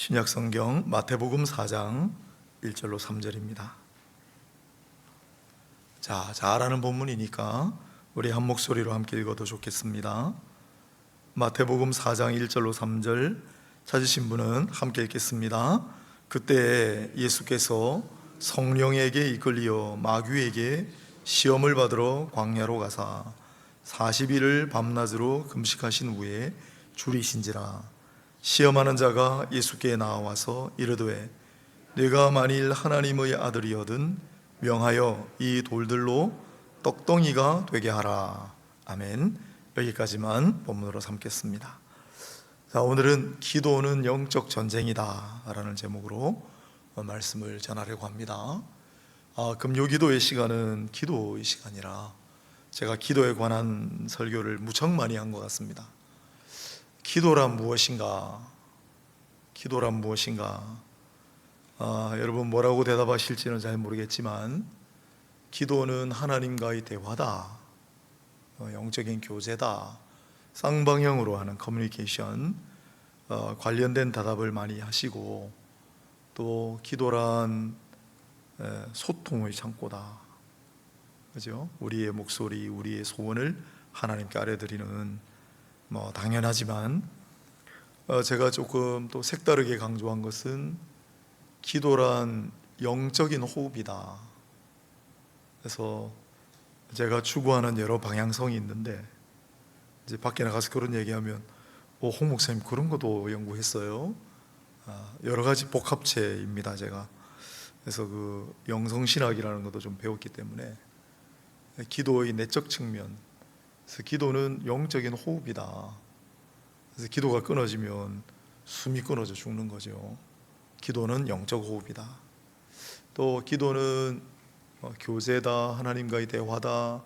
신약성경 마태복음 4장 1절로 3절입니다. 잘 아는 본문이니까 우리 한 목소리로 함께 읽어도 좋겠습니다. 마태복음 4장 1절로 3절 찾으신 분은 함께 읽겠습니다. 그때 예수께서 성령에게 이끌리어 마귀에게 시험을 받으러 광야로 가사 40일을 밤낮으로 금식하신 후에 줄이신지라. 시험하는 자가 예수께 나와서 이르되 네가 만일 하나님의 아들이거든 명하여 이 돌들로 떡덩이가 되게 하라. 아멘. 여기까지만 본문으로 삼겠습니다. 오늘은 기도는 영적 전쟁이다 라는 제목으로 말씀을 전하려고 합니다. 금요기도의 시간은 기도의 시간이라 제가 기도에 관한 설교를 무척 많이 한 것 같습니다. 기도란 무엇인가? 기도란 무엇인가? 여러분 뭐라고 대답하실지는 잘 모르겠지만 기도는 하나님과의 대화다, 영적인 교제다, 쌍방향으로 하는 커뮤니케이션, 관련된 대답을 많이 하시고, 또 기도란 소통의 창고다, 그죠? 우리의 목소리, 우리의 소원을 하나님께 아뢰드리는 당연하지만 제가 조금 또 색다르게 강조한 것은 기도란 영적인 호흡이다. 그래서 제가 추구하는 여러 방향성이 있는데 이제 밖에 나가서 그런 얘기하면 홍 목사님 그런 것도 연구했어요. 여러 가지 복합체입니다 제가. 그래서 그 영성신학이라는 것도 좀 배웠기 때문에 기도의 내적 측면, 그래서 기도는 영적인 호흡이다. 그래서 기도가 끊어지면 숨이 끊어져 죽는 거죠. 기도는 영적 호흡이다. 또 기도는 교제다, 하나님과의 대화다,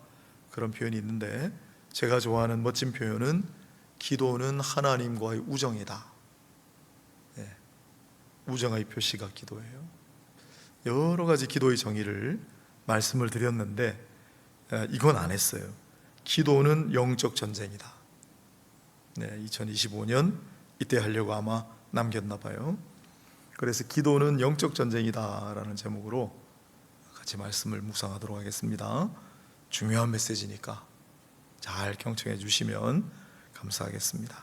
그런 표현이 있는데 제가 좋아하는 멋진 표현은 기도는 하나님과의 우정이다. 우정의 표시가 기도예요. 여러 가지 기도의 정의를 말씀을 드렸는데 이건 안 했어요. 기도는 영적 전쟁이다. 2025년 이때 하려고 아마 남겼나 봐요. 그래서 기도는 영적 전쟁이다 라는 제목으로 같이 말씀을 묵상하도록 하겠습니다. 중요한 메시지니까 잘 경청해 주시면 감사하겠습니다.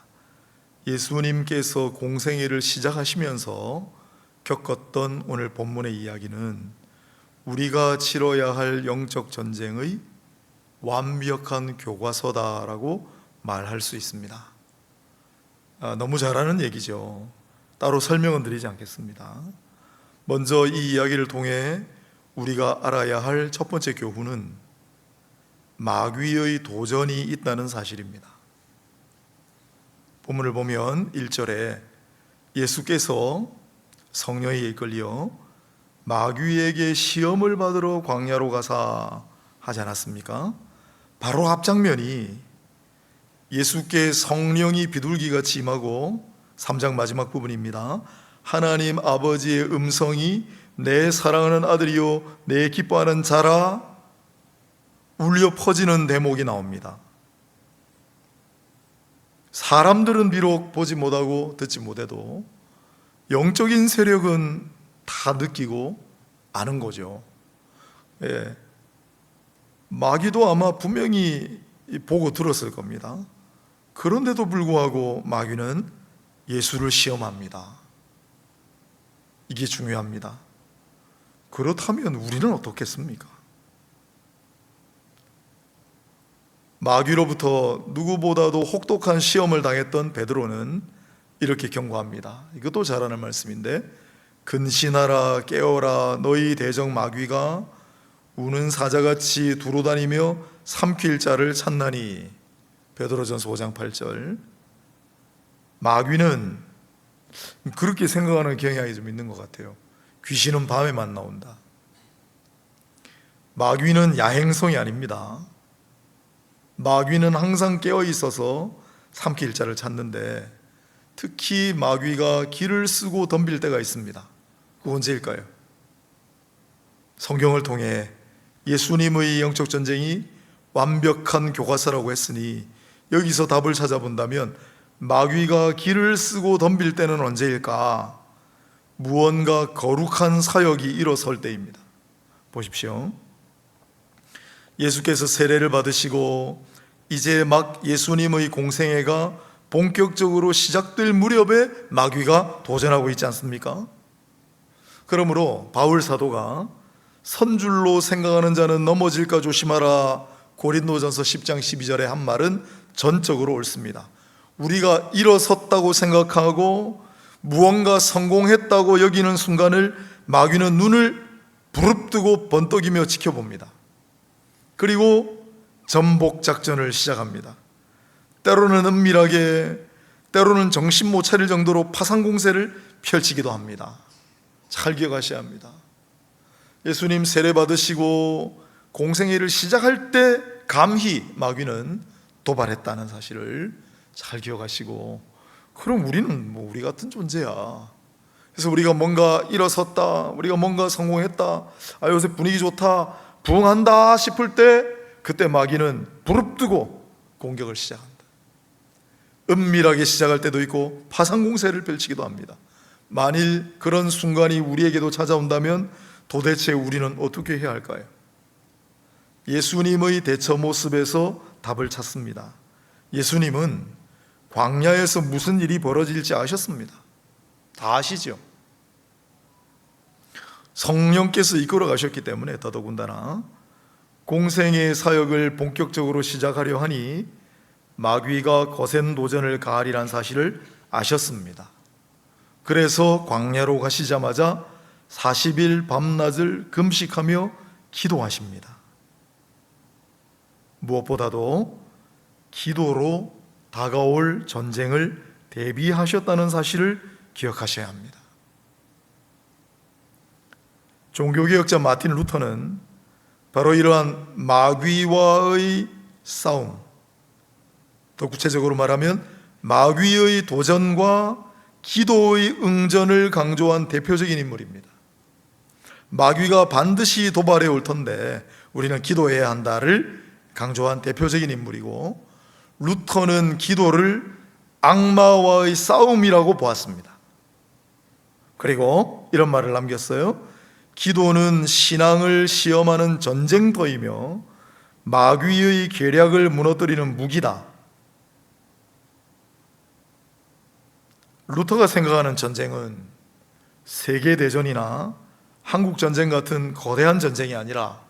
예수님께서 공생애를 시작하시면서 겪었던 오늘 본문의 이야기는 우리가 치러야 할 영적 전쟁의 완벽한 교과서다라고 말할 수 있습니다. 너무 잘 아는 얘기죠. 따로 설명은 드리지 않겠습니다. 먼저 이 이야기를 통해 우리가 알아야 할 첫 번째 교훈은 마귀의 도전이 있다는 사실입니다. 본문을 보면 1절에 예수께서 성령에 이끌려 마귀에게 시험을 받으러 광야로 가사 하지 않았습니까? 바로 앞장면이 예수께 성령이 비둘기같이 임하고 3장 마지막 부분입니다. 하나님 아버지의 음성이 내 사랑하는 아들이요 내 기뻐하는 자라 울려 퍼지는 대목이 나옵니다. 사람들은 비록 보지 못하고 듣지 못해도 영적인 세력은 다 느끼고 아는 거죠. 마귀도 아마 분명히 보고 들었을 겁니다. 그런데도 불구하고 마귀는 예수를 시험합니다. 이게 중요합니다. 그렇다면 우리는 어떻겠습니까? 마귀로부터 누구보다도 혹독한 시험을 당했던 베드로는 이렇게 경고합니다. 이것도 잘 아는 말씀인데 근신하라 깨어라 너희 대적 마귀가 우는 사자같이 두루다니며 삼킬 자를 찾나니. 베드로전서 5장 8절. 마귀는 그렇게 생각하는 경향이 좀 있는 것 같아요. 귀신은 밤에만 나온다. 마귀는 야행성이 아닙니다. 마귀는 항상 깨어 있어서 삼킬 자를 찾는데 특히 마귀가 기를 쓰고 덤빌 때가 있습니다. 그 언제일까요? 성경을 통해 예수님의 영적 전쟁이 완벽한 교과서라고 했으니 여기서 답을 찾아본다면 마귀가 기를 쓰고 덤빌 때는 언제일까? 무언가 거룩한 사역이 일어설 때입니다. 보십시오. 예수께서 세례를 받으시고 이제 막 예수님의 공생애가 본격적으로 시작될 무렵에 마귀가 도전하고 있지 않습니까? 그러므로 바울 사도가 선줄로 생각하는 자는 넘어질까 조심하라, 고린도전서 10장 12절에 한 말은 전적으로 옳습니다. 우리가 일어섰다고 생각하고 무언가 성공했다고 여기는 순간을 마귀는 눈을 부릅뜨고 번떡이며 지켜봅니다. 그리고 전복 작전을 시작합니다. 때로는 은밀하게, 때로는 정신 못 차릴 정도로 파상 공세를 펼치기도 합니다. 잘 기억하셔야 합니다. 예수님 세례 받으시고 공생애를 시작할 때 감히 마귀는 도발했다는 사실을 잘 기억하시고, 그럼 우리는 우리 같은 존재야. 그래서 우리가 뭔가 일어섰다, 우리가 뭔가 성공했다, 요새 분위기 좋다, 부흥한다 싶을 때 그때 마귀는 부릅뜨고 공격을 시작합니다. 은밀하게 시작할 때도 있고 파상 공세를 펼치기도 합니다. 만일 그런 순간이 우리에게도 찾아온다면 도대체 우리는 어떻게 해야 할까요? 예수님의 대처 모습에서 답을 찾습니다. 예수님은 광야에서 무슨 일이 벌어질지 아셨습니다. 다 아시죠? 성령께서 이끌어 가셨기 때문에 더더군다나 공생의 사역을 본격적으로 시작하려 하니 마귀가 거센 도전을 가하리란 사실을 아셨습니다. 그래서 광야로 가시자마자 40일 밤낮을 금식하며 기도하십니다. 무엇보다도 기도로 다가올 전쟁을 대비하셨다는 사실을 기억하셔야 합니다. 종교개혁자 마틴 루터는 바로 이러한 마귀와의 싸움, 더 구체적으로 말하면 마귀의 도전과 기도의 응전을 강조한 대표적인 인물입니다. 마귀가 반드시 도발해 올 텐데 우리는 기도해야 한다를 강조한 대표적인 인물이고, 루터는 기도를 악마와의 싸움이라고 보았습니다. 그리고 이런 말을 남겼어요. 기도는 신앙을 시험하는 전쟁터이며 마귀의 계략을 무너뜨리는 무기다. 루터가 생각하는 전쟁은 세계대전이나 한국전쟁 같은 거대한 전쟁이 아니라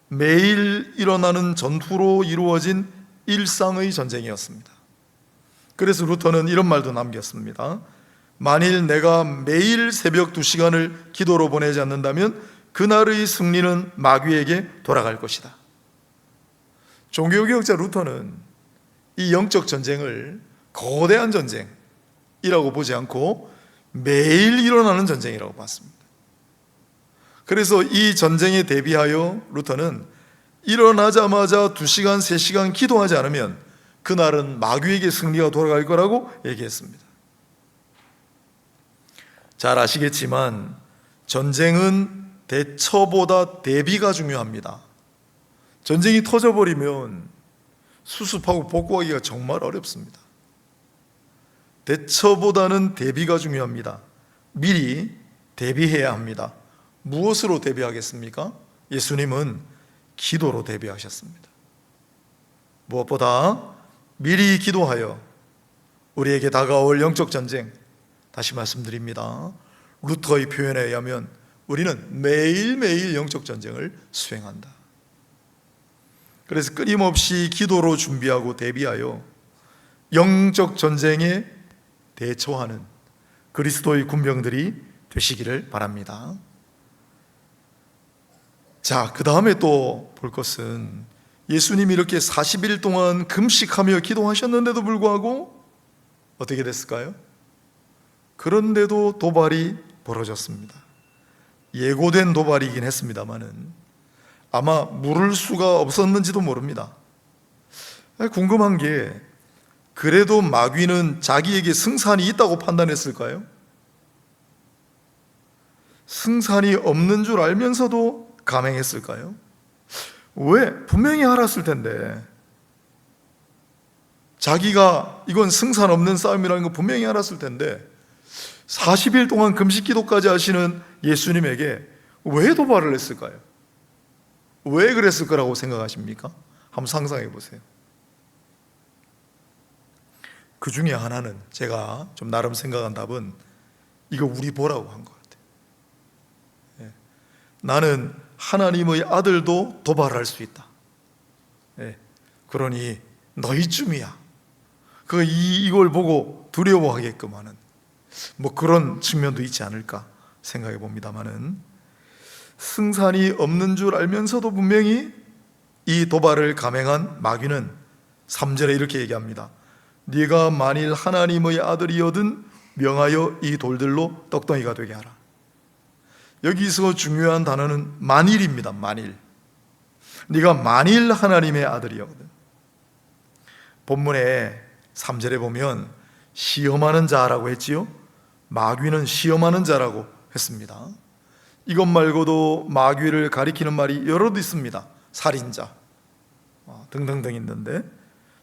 매일 일어나는 전투로 이루어진 일상의 전쟁이었습니다. 그래서 루터는 이런 말도 남겼습니다. 만일 내가 매일 새벽 2시간을 기도로 보내지 않는다면 그날의 승리는 마귀에게 돌아갈 것이다. 종교개혁자 루터는 이 영적 전쟁을 거대한 전쟁이라고 보지 않고 매일 일어나는 전쟁이라고 봤습니다. 그래서 이 전쟁에 대비하여 루터는 일어나자마자 2시간, 3시간 기도하지 않으면 그날은 마귀에게 승리가 돌아갈 거라고 얘기했습니다. 잘 아시겠지만 전쟁은 대처보다 대비가 중요합니다. 전쟁이 터져버리면 수습하고 복구하기가 정말 어렵습니다. 대처보다는 대비가 중요합니다. 미리 대비해야 합니다. 무엇으로 대비하겠습니까? 예수님은 기도로 대비하셨습니다. 무엇보다 미리 기도하여 우리에게 다가올 영적 전쟁, 다시 말씀드립니다. 루터의 표현에 의하면 우리는 매일매일 영적 전쟁을 수행한다. 그래서 끊임없이 기도로 준비하고 대비하여 영적 전쟁에 대처하는 그리스도의 군병들이 되시기를 바랍니다. 자, 그 다음에 또 볼 것은 예수님이 이렇게 40일 동안 금식하며 기도하셨는데도 불구하고 어떻게 됐을까요? 그런데도 도발이 벌어졌습니다. 예고된 도발이긴 했습니다마는 아마 물을 수가 없었는지도 모릅니다. 궁금한 게, 그래도 마귀는 자기에게 승산이 있다고 판단했을까요? 승산이 없는 줄 알면서도 감행했을까요? 왜? 분명히 알았을 텐데, 자기가 이건 승산 없는 싸움이라는 거 분명히 알았을 텐데 40일 동안 금식 기도까지 하시는 예수님에게 왜 도발을 했을까요? 왜 그랬을 거라고 생각하십니까? 한번 상상해 보세요. 그 중에 하나는 제가 좀 나름 생각한 답은 이거 우리 보라고 한 것 같아요. 예. 나는 하나님의 아들도 도발할 수 있다. 예. 그러니 너희쯤이야. 이걸 보고 두려워하게끔 하는 뭐 그런 측면도 있지 않을까 생각해 봅니다만은, 승산이 없는 줄 알면서도 분명히 이 도발을 감행한 마귀는 3절에 이렇게 얘기합니다. 네가 만일 하나님의 아들이거든 명하여 이 돌들로 떡덩이가 되게 하라. 여기서 중요한 단어는 만일입니다. 만일. 네가 만일 하나님의 아들이거든. 본문에 3절에 보면 시험하는 자라고 했지요. 마귀는 시험하는 자라고 했습니다. 이것 말고도 마귀를 가리키는 말이 여러 있습니다. 살인자 등등등 있는데,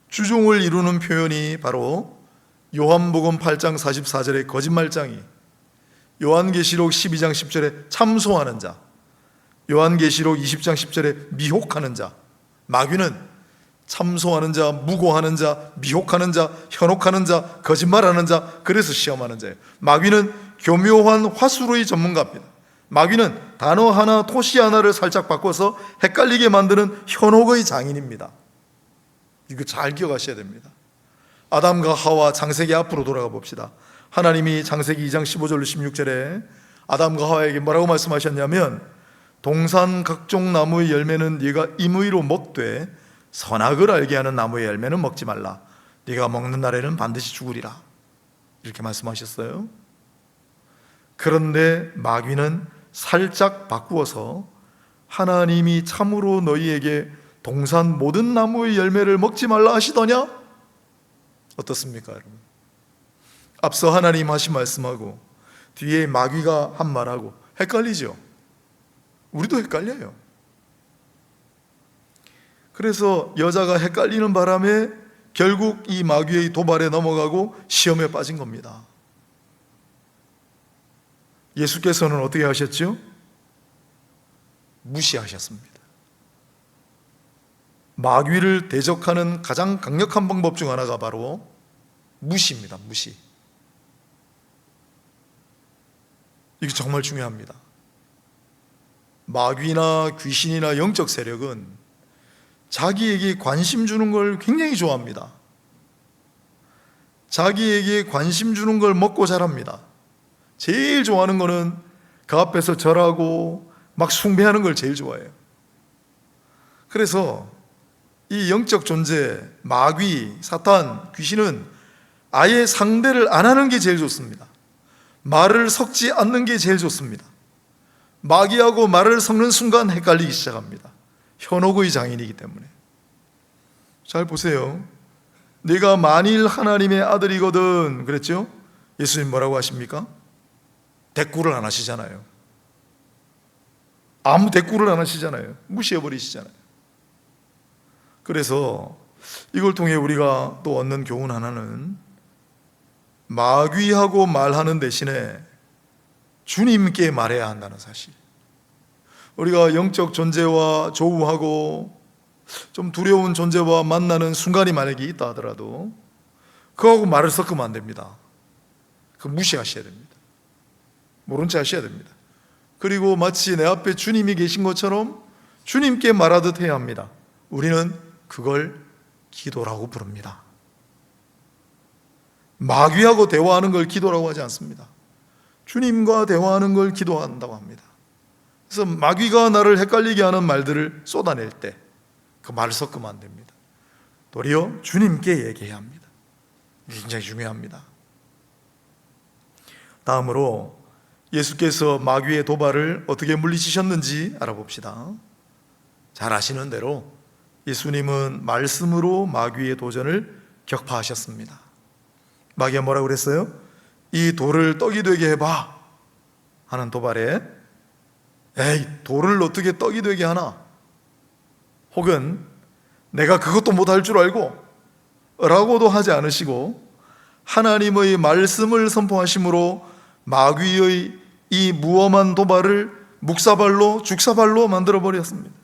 주종을 이루는 표현이 바로 요한복음 8장 44절의 거짓말장이, 요한계시록 12장 10절에 참소하는 자, 요한계시록 20장 10절에 미혹하는 자. 마귀는 참소하는 자, 무고하는 자, 미혹하는 자, 현혹하는 자, 거짓말하는 자, 그래서 시험하는 자예요. 마귀는 교묘한 화수로의 전문가입니다. 마귀는 단어 하나, 토시 하나를 살짝 바꿔서 헷갈리게 만드는 현혹의 장인입니다. 이거 잘 기억하셔야 됩니다. 아담과 하와, 창세기 앞으로 돌아가 봅시다. 하나님이 창세기 2장 15절로 16절에 아담과 하와에게 뭐라고 말씀하셨냐면, 동산 각종 나무의 열매는 네가 임의로 먹되 선악을 알게 하는 나무의 열매는 먹지 말라. 네가 먹는 날에는 반드시 죽으리라. 이렇게 말씀하셨어요. 그런데 마귀는 살짝 바꾸어서 하나님이 참으로 너희에게 동산 모든 나무의 열매를 먹지 말라 하시더냐? 어떻습니까, 여러분? 앞서 하나님 하신 말씀하고 뒤에 마귀가 한 말하고 헷갈리죠? 우리도 헷갈려요. 그래서 여자가 헷갈리는 바람에 결국 이 마귀의 도발에 넘어가고 시험에 빠진 겁니다. 예수께서는 어떻게 하셨죠? 무시하셨습니다. 마귀를 대적하는 가장 강력한 방법 중 하나가 바로 무시입니다. 무시. 이게 정말 중요합니다. 마귀나 귀신이나 영적 세력은 자기에게 관심 주는 걸 굉장히 좋아합니다. 자기에게 관심 주는 걸 먹고 자랍니다. 제일 좋아하는 거는 그 앞에서 절하고 막 숭배하는 걸 제일 좋아해요. 그래서 이 영적 존재, 마귀, 사탄, 귀신은 아예 상대를 안 하는 게 제일 좋습니다. 말을 섞지 않는 게 제일 좋습니다. 마귀하고 말을 섞는 순간 헷갈리기 시작합니다. 현혹의 장인이기 때문에. 잘 보세요. 네가 만일 하나님의 아들이거든 그랬죠? 예수님 뭐라고 하십니까? 대꾸를 안 하시잖아요. 아무 대꾸를 안 하시잖아요. 무시해버리시잖아요. 그래서 이걸 통해 우리가 또 얻는 교훈 하나는, 마귀하고 말하는 대신에 주님께 말해야 한다는 사실. 우리가 영적 존재와 조우하고 좀 두려운 존재와 만나는 순간이 만약에 있다 하더라도 그거하고 말을 섞으면 안 됩니다. 그거 무시하셔야 됩니다. 모른 체 하셔야 됩니다. 그리고 마치 내 앞에 주님이 계신 것처럼 주님께 말하듯 해야 합니다. 우리는 그걸 기도라고 부릅니다. 마귀하고 대화하는 걸 기도라고 하지 않습니다. 주님과 대화하는 걸 기도한다고 합니다. 그래서 마귀가 나를 헷갈리게 하는 말들을 쏟아낼 때 그 말을 섞으면 안 됩니다. 도리어 주님께 얘기해야 합니다. 굉장히 중요합니다. 다음으로 예수께서 마귀의 도발을 어떻게 물리치셨는지 알아봅시다. 잘 아시는 대로 예수님은 말씀으로 마귀의 도전을 격파하셨습니다. 마귀가 뭐라고 그랬어요? 이 돌을 떡이 되게 해봐 하는 도발에, 에이, 돌을 어떻게 떡이 되게 하나? 혹은 내가 그것도 못할 줄 알고 라고도 하지 않으시고 하나님의 말씀을 선포하심으로 마귀의 이 무엄한 도발을 묵사발로 죽사발로 만들어 버렸습니다.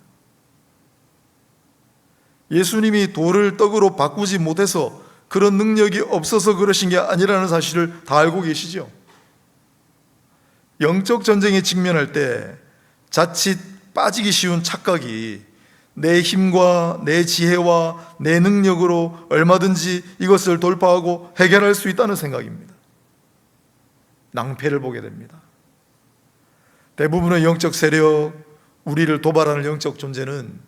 예수님이 돌을 떡으로 바꾸지 못해서 그런 능력이 없어서 그러신 게 아니라는 사실을 다 알고 계시죠? 영적 전쟁에 직면할 때 자칫 빠지기 쉬운 착각이 내 힘과 내 지혜와 내 능력으로 얼마든지 이것을 돌파하고 해결할 수 있다는 생각입니다. 낭패를 보게 됩니다. 대부분의 영적 세력, 우리를 도발하는 영적 존재는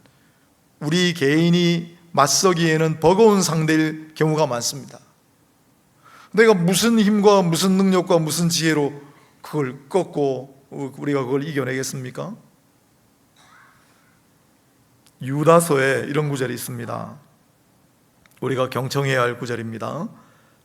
우리 개인이 맞서기에는 버거운 상대일 경우가 많습니다. 내가 무슨 힘과 무슨 능력과 무슨 지혜로 그걸 꺾고 우리가 그걸 이겨내겠습니까? 유다서에 이런 구절이 있습니다. 우리가 경청해야 할 구절입니다.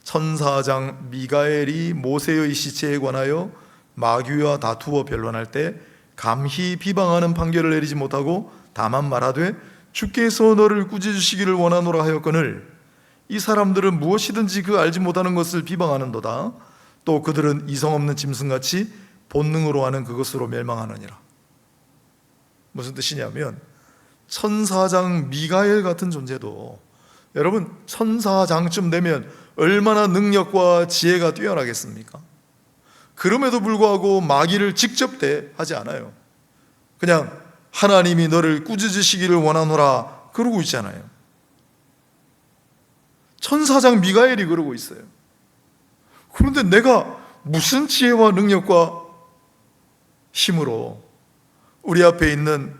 천사장 미가엘이 모세의 시체에 관하여 마귀와 다투어 변론할 때 감히 비방하는 판결을 내리지 못하고 다만 말하되 주께서 너를 꾸짖으시기를 원하노라 하였거늘 이 사람들은 무엇이든지 그 알지 못하는 것을 비방하는도다. 또 그들은 이성 없는 짐승같이 본능으로 하는 그것으로 멸망하느니라. 무슨 뜻이냐면 천사장 미가엘 같은 존재도, 여러분 천사장쯤 되면 얼마나 능력과 지혜가 뛰어나겠습니까? 그럼에도 불구하고 마귀를 직접 대하지 않아요. 그냥 하나님이 너를 꾸짖으시기를 원하노라 그러고 있잖아요. 천사장 미가엘이 그러고 있어요. 그런데 내가 무슨 지혜와 능력과 힘으로 우리 앞에 있는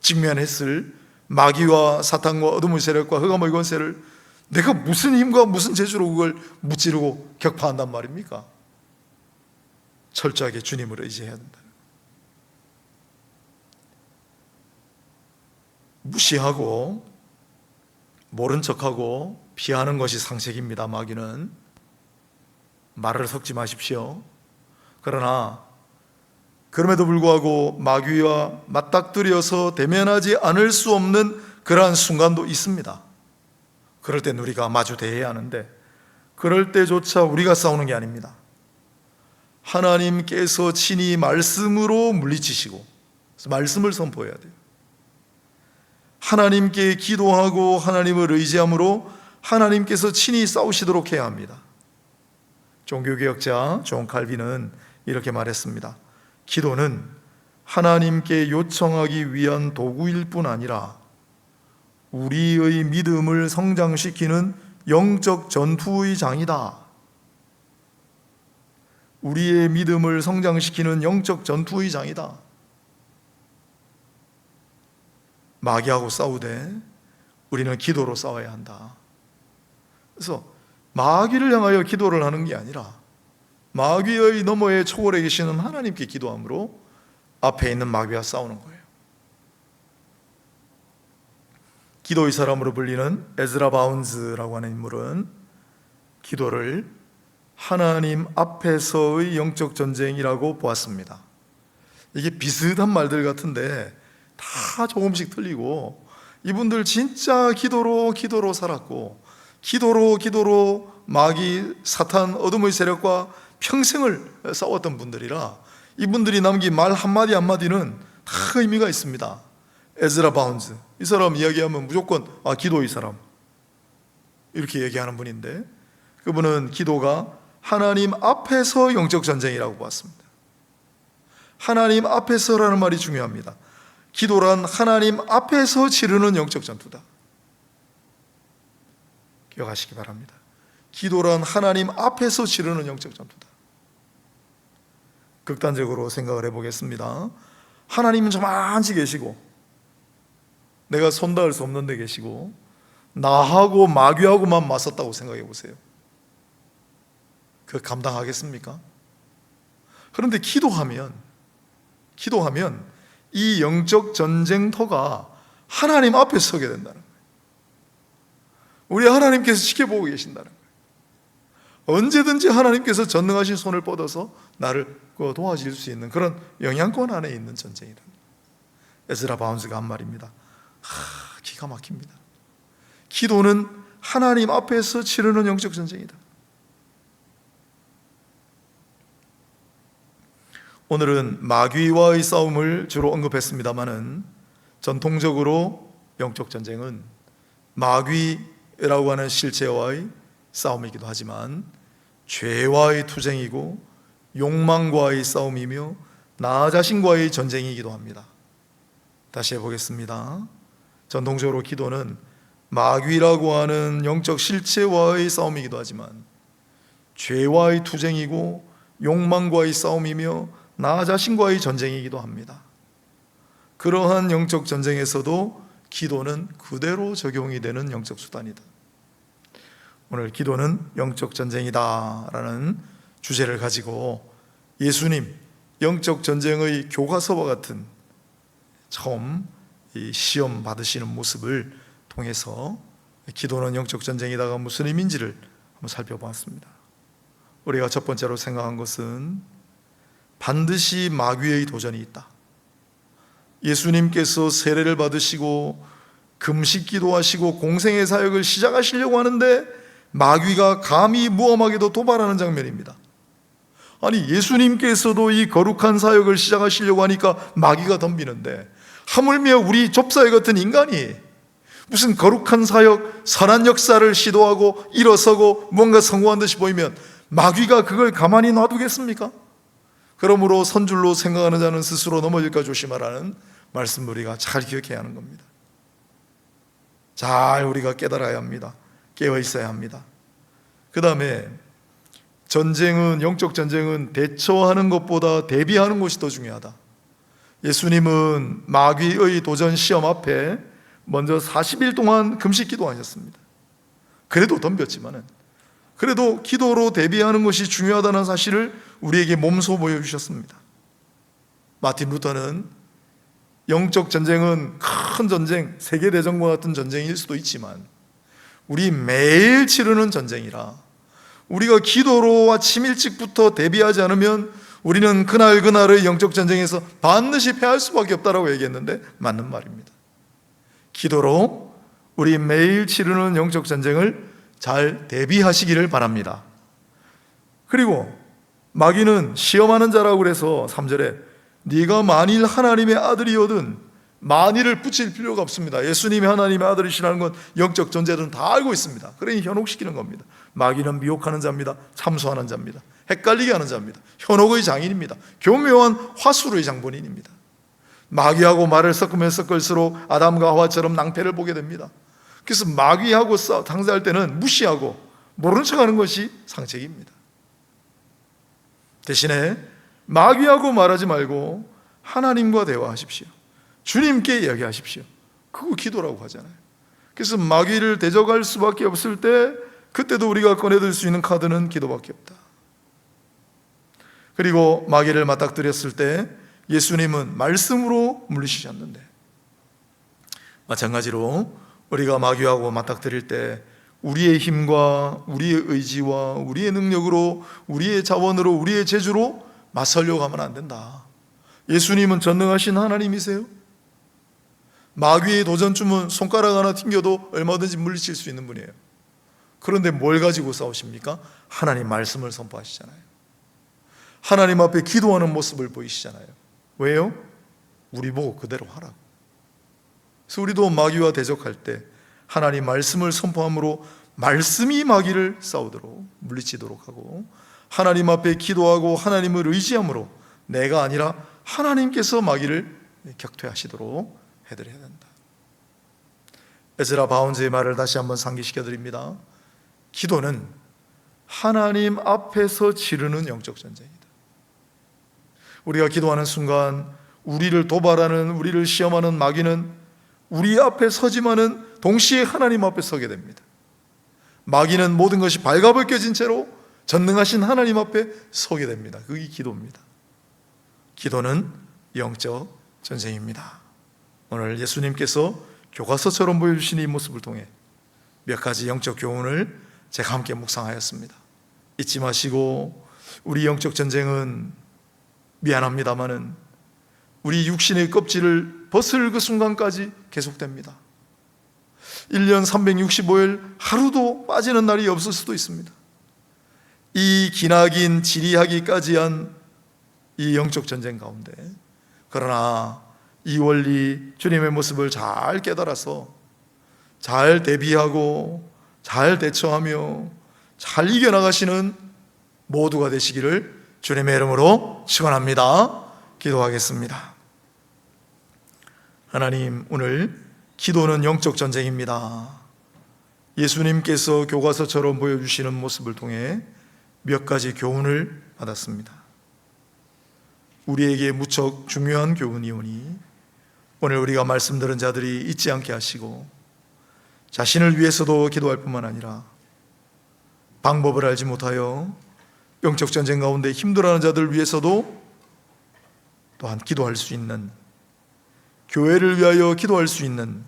직면했을 마귀와 사탄과 어둠의 세력과 흑암의 권세를 내가 무슨 힘과 무슨 재주로 그걸 무찌르고 격파한단 말입니까? 철저하게 주님을 의지해야 된다. 무시하고 모른 척하고 피하는 것이 상책입니다. 마귀는 말을 섞지 마십시오. 그러나 그럼에도 불구하고 마귀와 맞닥뜨려서 대면하지 않을 수 없는 그러한 순간도 있습니다. 그럴 땐 우리가 마주 대해야 하는데, 그럴 때조차 우리가 싸우는 게 아닙니다. 하나님께서 친히 말씀으로 물리치시고 말씀을 선포해야 돼요. 하나님께 기도하고 하나님을 의지함으로 하나님께서 친히 싸우시도록 해야 합니다. 종교개혁자 존 칼빈은 이렇게 말했습니다. 기도는 하나님께 요청하기 위한 도구일 뿐 아니라 우리의 믿음을 성장시키는 영적 전투의 장이다. 우리의 믿음을 성장시키는 영적 전투의 장이다. 마귀하고 싸우되 우리는 기도로 싸워야 한다. 그래서 마귀를 향하여 기도를 하는 게 아니라 마귀의 너머에 초월해 계시는 하나님께 기도함으로 앞에 있는 마귀와 싸우는 거예요. 기도의 사람으로 불리는 에즈라 바운즈라고 하는 인물은 기도를 하나님 앞에서의 영적 전쟁이라고 보았습니다. 이게 비슷한 말들 같은데 다 조금씩 틀리고, 이분들 진짜 기도로 살았고 기도로 마귀 사탄 어둠의 세력과 평생을 싸웠던 분들이라 이분들이 남긴 말 한마디 한마디는 다 의미가 있습니다. 에즈라 바운즈, 이 사람 이야기하면 무조건 기도의 사람 이렇게 얘기하는 분인데, 그분은 기도가 하나님 앞에서 영적 전쟁이라고 보았습니다. 하나님 앞에서라는 말이 중요합니다. 기도란 하나님 앞에서 치르는 영적 전투다. 기억하시기 바랍니다. 기도란 하나님 앞에서 치르는 영적 전투다. 극단적으로 생각을 해보겠습니다. 하나님은 저만치 계시고 내가 손닿을 수 없는 데 계시고 나하고 마귀하고만 맞섰다고 생각해 보세요. 그 감당하겠습니까? 그런데 기도하면 이 영적 전쟁터가 하나님 앞에 서게 된다는 거예요. 우리 하나님께서 지켜보고 계신다는 거예요. 언제든지 하나님께서 전능하신 손을 뻗어서 나를 도와줄 수 있는 그런 영향권 안에 있는 전쟁이다. 에즈라 바운스가 한 말입니다. 기가 막힙니다. 기도는 하나님 앞에서 치르는 영적 전쟁이다. 오늘은 마귀와의 싸움을 주로 언급했습니다마는 전통적으로 영적 전쟁은 마귀라고 하는 실체와의 싸움이기도 하지만 죄와의 투쟁이고 욕망과의 싸움이며 나 자신과의 전쟁이기도 합니다. 다시 해보겠습니다. 전통적으로 기도는 마귀라고 하는 영적 실체와의 싸움이기도 하지만 죄와의 투쟁이고 욕망과의 싸움이며 나 자신과의 전쟁이기도 합니다. 그러한 영적 전쟁에서도 기도는 그대로 적용이 되는 영적 수단이다. 오늘 기도는 영적 전쟁이다라는 주제를 가지고 예수님 영적 전쟁의 교과서와 같은 처음 이 시험 받으시는 모습을 통해서 기도는 영적 전쟁이다가 무슨 의미인지를 한번 살펴보았습니다. 우리가 첫 번째로 생각한 것은 반드시 마귀의 도전이 있다. 예수님께서 세례를 받으시고 금식 기도하시고 공생의 사역을 시작하시려고 하는데 마귀가 감히 무엄하게도 도발하는 장면입니다. 아니, 예수님께서도 이 거룩한 사역을 시작하시려고 하니까 마귀가 덤비는데 하물며 우리 좁사이 같은 인간이 무슨 거룩한 사역, 선한 역사를 시도하고 일어서고 뭔가 성공한 듯이 보이면 마귀가 그걸 가만히 놔두겠습니까? 그러므로 선줄로 생각하는 자는 스스로 넘어질까 조심하라는 말씀 우리가 잘 기억해야 하는 겁니다. 잘 우리가 깨달아야 합니다. 깨어 있어야 합니다. 그 다음에 전쟁은, 영적 전쟁은 대처하는 것보다 대비하는 것이 더 중요하다. 예수님은 마귀의 도전 시험 앞에 먼저 40일 동안 금식 기도하셨습니다. 그래도 덤볐지만은 그래도 기도로 대비하는 것이 중요하다는 사실을 우리에게 몸소 보여주셨습니다. 마틴 루터는 영적 전쟁은 큰 전쟁, 세계대전과 같은 전쟁일 수도 있지만 우리 매일 치르는 전쟁이라 우리가 기도로 아침 일찍부터 대비하지 않으면 우리는 그날의 영적 전쟁에서 반드시 패할 수밖에 없다라고 얘기했는데 맞는 말입니다. 기도로 우리 매일 치르는 영적 전쟁을 잘 대비하시기를 바랍니다. 그리고 마귀는 시험하는 자라고 그래서 3절에 네가 만일 하나님의 아들이거든, 만일을 붙일 필요가 없습니다. 예수님이 하나님의 아들이시라는 건 영적 존재들은 다 알고 있습니다. 그러니 현혹시키는 겁니다. 마귀는 미혹하는 자입니다. 참소하는 자입니다. 헷갈리게 하는 자입니다. 현혹의 장인입니다. 교묘한 화술의 장본인입니다. 마귀하고 말을 섞으면 섞을수록 아담과 하와처럼 낭패를 보게 됩니다. 그래서 마귀하고 상대할 때는 무시하고 모른 척하는 것이 상책입니다. 대신에 마귀하고 말하지 말고 하나님과 대화하십시오. 주님께 이야기하십시오. 그거 기도라고 하잖아요. 그래서 마귀를 대적할 수밖에 없을 때 그때도 우리가 꺼내들 수 있는 카드는 기도밖에 없다. 그리고 마귀를 맞닥뜨렸을 때 예수님은 말씀으로 물리치셨는데, 마찬가지로 우리가 마귀하고 맞닥뜨릴 때 우리의 힘과 우리의 의지와 우리의 능력으로, 우리의 자원으로, 우리의 재주로 맞서려고 하면 안 된다. 예수님은 전능하신 하나님이세요. 마귀의 도전쯤은 손가락 하나 튕겨도 얼마든지 물리칠 수 있는 분이에요. 그런데 뭘 가지고 싸우십니까? 하나님 말씀을 선포하시잖아요. 하나님 앞에 기도하는 모습을 보이시잖아요. 왜요? 우리 보고 그대로 하라고. 그래서 우리도 마귀와 대적할 때 하나님 말씀을 선포함으로 말씀이 마귀를 싸우도록 물리치도록 하고, 하나님 앞에 기도하고 하나님을 의지함으로 내가 아니라 하나님께서 마귀를 격퇴하시도록 해드려야 된다. 에즈라 바운즈의 말을 다시 한번 상기시켜 드립니다. 기도는 하나님 앞에서 치르는 영적 전쟁이다. 우리가 기도하는 순간 우리를 도발하는, 우리를 시험하는 마귀는 우리 앞에 서지만은 동시에 하나님 앞에 서게 됩니다. 마귀는 모든 것이 발가벗겨진 채로 전능하신 하나님 앞에 서게 됩니다. 그게 기도입니다. 기도는 영적 전쟁입니다. 오늘 예수님께서 교과서처럼 보여주신 이 모습을 통해 몇 가지 영적 교훈을 제가 함께 묵상하였습니다. 잊지 마시고, 우리 영적 전쟁은 미안합니다마는 우리 육신의 껍질을 벗을 그 순간까지 계속됩니다. 1년 365일 하루도 빠지는 날이 없을 수도 있습니다. 이 기나긴 지리하기까지 한 이 영적 전쟁 가운데. 그러나 이 원리, 주님의 모습을 잘 깨달아서 잘 대비하고 잘 대처하며 잘 이겨나가시는 모두가 되시기를 주님의 이름으로 축원합니다. 기도하겠습니다. 하나님, 오늘 기도는 영적 전쟁입니다. 예수님께서 교과서처럼 보여주시는 모습을 통해 몇 가지 교훈을 받았습니다. 우리에게 무척 중요한 교훈이오니 오늘 우리가 말씀 들은 자들이 잊지 않게 하시고 자신을 위해서도 기도할 뿐만 아니라 방법을 알지 못하여 영적 전쟁 가운데 힘들어하는 자들 위해서도 또한 기도할 수 있는, 교회를 위하여 기도할 수 있는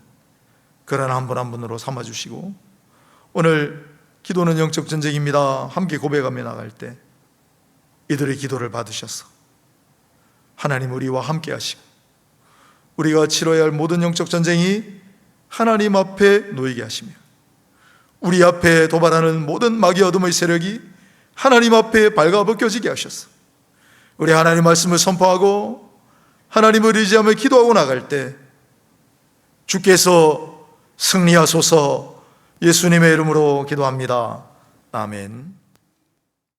그런 한 분 한 분으로 삼아주시고, 오늘 기도는 영적 전쟁입니다 함께 고백하며 나갈 때 이들의 기도를 받으셔서 하나님 우리와 함께 하시고 우리가 치러야 할 모든 영적 전쟁이 하나님 앞에 놓이게 하시며 우리 앞에 도발하는 모든 마귀 어둠의 세력이 하나님 앞에 발가벗겨지게 하셔서 우리 하나님 말씀을 선포하고 하나님을 의지하며 기도하고 나갈 때 주께서 승리하소서. 예수님의 이름으로 기도합니다. 아멘.